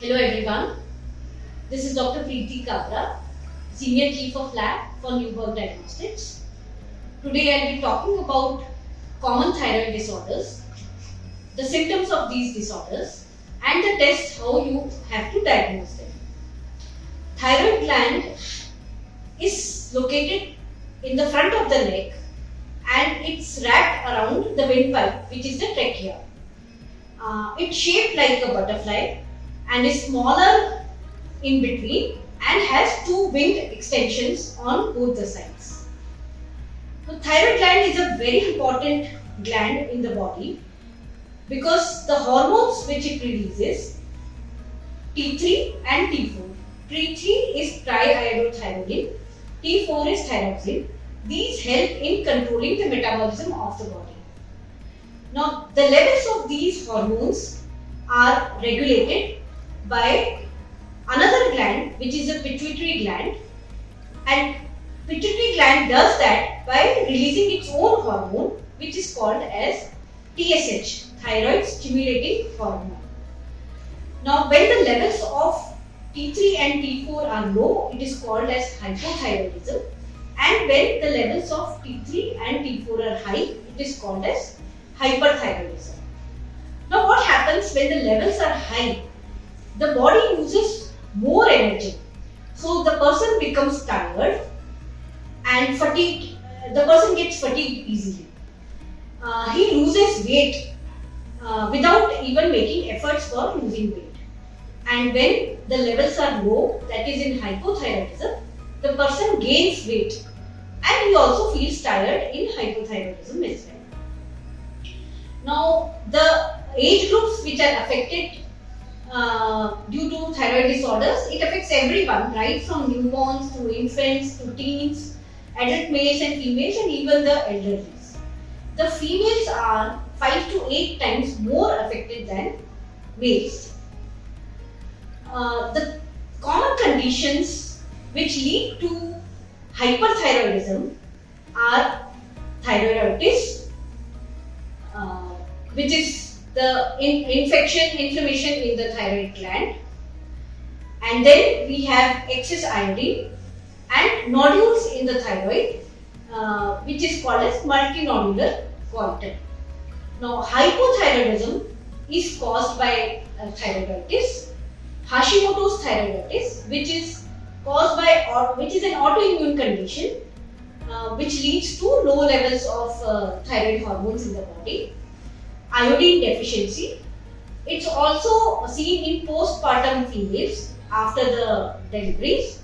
Hello everyone, this is Dr.Preeti Kabra, Senior Chief of Lab for Neuberg Diagnostics. Today I will be talking about common thyroid disorders, the symptoms of these disorders and the tests how you have to diagnose them. Thyroid gland is located in the front of the neck and it's wrapped around the windpipe, which is the trachea. It's shaped like a butterfly and is smaller in between and has two winged extensions on both the sides. The thyroid gland is a very important gland in the body because the hormones which it releases, T3 and T4. T3 is triiodothyroid, T4 is thyroxine. These help in controlling the metabolism of the body. Now, the levels of these hormones are regulated by another gland, which is a pituitary gland, and pituitary gland does that by releasing its own hormone, which is called as TSH, thyroid stimulating hormone. Now, when the levels of T3 and T4 are low, it is called as hypothyroidism, and when the levels of T3 and T4 are high, it is called as hyperthyroidism. Now, what happens when the levels are high? The body uses more energy. So, the person becomes tired and fatigued. The person gets fatigued easily. He loses weight without even making efforts for losing weight. And when the levels are low, that is in hypothyroidism, the person gains weight and he also feels tired in hypothyroidism as well. Now, the age groups which are affected due to thyroid disorders, it affects everyone, right from newborns to infants to teens, adult males and females, and even the elderly. The females are 5 to 8 times more affected than males. The common conditions which lead to hyperthyroidism are thyroiditis, which is the inflammation in the thyroid gland, and then we have excess iodine and nodules in the thyroid, which is called as multinodular goiter. Now, hypothyroidism is caused by thyroiditis, Hashimoto's thyroiditis, which is caused by which is an autoimmune condition, which leads to low levels of thyroid hormones in the body. Iodine deficiency. It's also seen in postpartum females after the deliveries,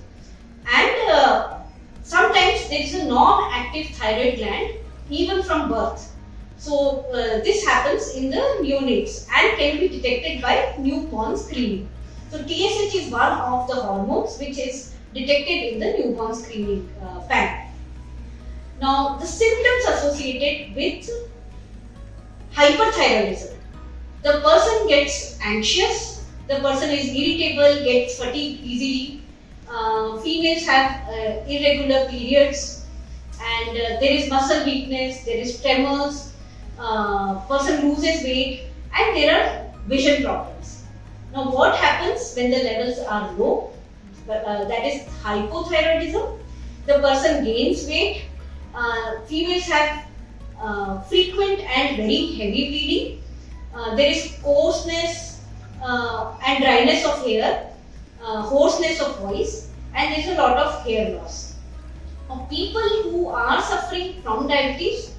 and sometimes there is a non-active thyroid gland even from birth. So this happens in the neonates and can be detected by newborn screening. So TSH is one of the hormones which is detected in the newborn screening panel. Now, the symptoms associated with hyperthyroidism. The person gets anxious, the person is irritable, gets fatigued easily, females have irregular periods, and there is muscle weakness, there is tremors, person loses weight, and there are vision problems. Now, what happens when the levels are low? That is hypothyroidism. The person gains weight, females have frequent and very heavy bleeding. There is coarseness and dryness of hair, hoarseness of voice, and there is a lot of hair loss. Now, people who are suffering from diabetes,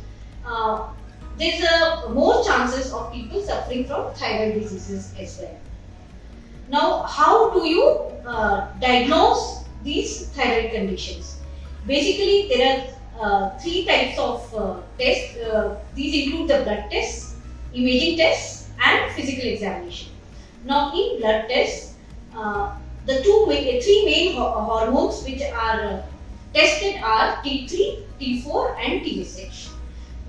there is more chances of people suffering from thyroid diseases as well. Now, how do you diagnose these thyroid conditions? Basically, there are 3 types of tests. These include the blood tests, imaging tests, and physical examination. Now, in blood tests, the 3 main hormones which are tested are T3, T4, and TSH.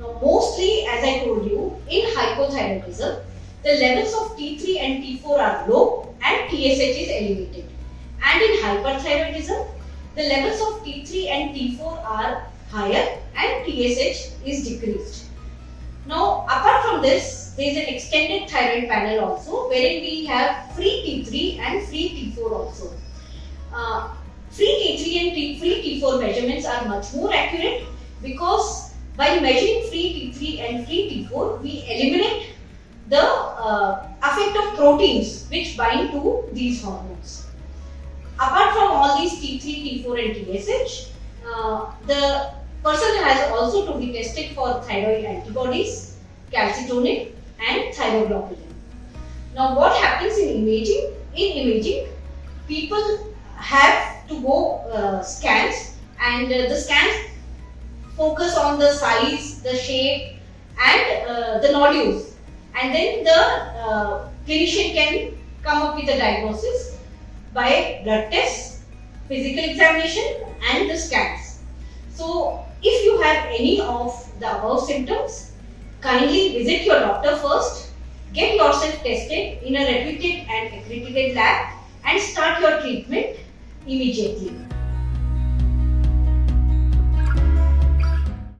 Now, mostly, as I told you, in hypothyroidism, the levels of T3 and T4 are low and TSH is elevated. And in hyperthyroidism, the levels of T3 and T4 are higher and TSH is decreased. Now, apart from this, there is an extended thyroid panel also, wherein we have free T3 and free T4 also. Free T3 and free T4 measurements are much more accurate, because by measuring free T3 and free T4, we eliminate the effect of proteins which bind to these hormones. Apart from all these T3, T4 and TSH, the person has also to be tested for thyroid antibodies, calcitonin and thyroglobulin. Now what happens in imaging? In imaging, people have to go scans, and the scans focus on the size, the shape and the nodules, and then the clinician can come up with a diagnosis by blood tests, physical examination and the scans. So if you have any of the above symptoms, kindly visit your doctor first, get yourself tested in a reputed and accredited lab and start your treatment immediately.